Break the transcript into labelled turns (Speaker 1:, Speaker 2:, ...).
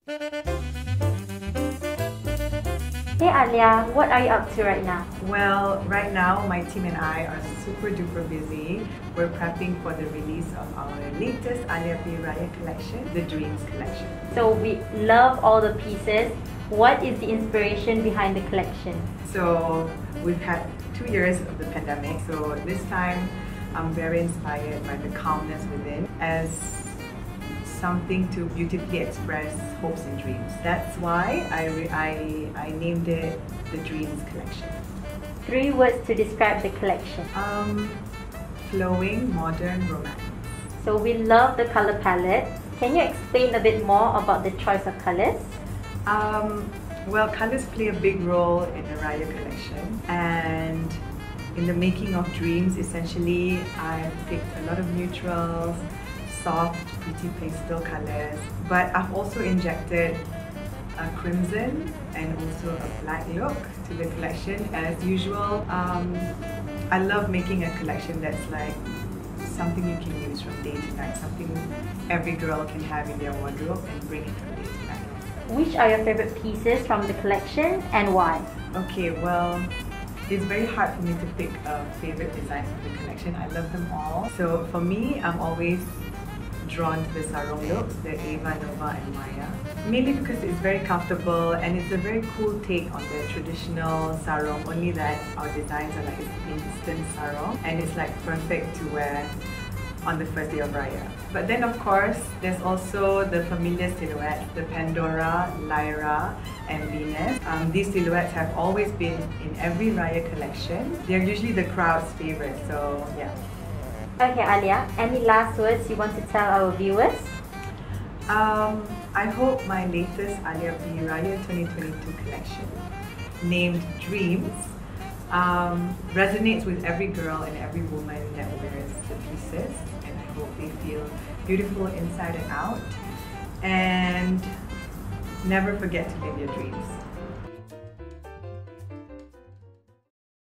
Speaker 1: Hey Alia, what are you up to right now?
Speaker 2: Well, right now my team and I are super duper busy. We're prepping for the release of our latest ALIA B Raya collection, the Dreams collection.
Speaker 1: So we love all the pieces. What is the inspiration behind the collection?
Speaker 2: So we've had 2 years of the pandemic, so this time I'm very inspired by the calmness within as something to beautifully express hopes and dreams. That's why I named it the Dreams collection.
Speaker 1: 3 words to describe the collection.
Speaker 2: Flowing, modern, romance.
Speaker 1: So we love the color palette. Can you explain a bit more about the choice of colors?
Speaker 2: Well, colors play a big role in the Raya collection, and in the making of Dreams, essentially I've picked a lot of neutrals, soft, pretty pastel colors, but I've also injected a crimson and also a black look to the collection. As usual, I love making a collection that's like something you can use from day to night, something every girl can have in their wardrobe and bring it from day to night.
Speaker 1: Which are your favorite pieces from the collection and why?
Speaker 2: Okay, well, it's very hard for me to pick a favorite design from the collection. I love them all. So for me, I'm always drawn to the sarong looks, the Eva, Nova and Maya. Mainly because it's very comfortable and it's a very cool take on the traditional sarong, only that our designs are like an instant sarong and it's like perfect to wear on the first day of Raya. But then of course, there's also the familiar silhouettes, the Pandora, Lyra and Venus. These silhouettes have always been in every Raya collection. They're usually the crowd's favorite, so yeah.
Speaker 1: Okay Alia, any last words you want to tell our viewers?
Speaker 2: I hope my latest Alia B Raya 2022 collection, named Dreams, resonates with every girl and every woman that wears the pieces, and I hope they feel beautiful inside and out, and never forget to live your dreams.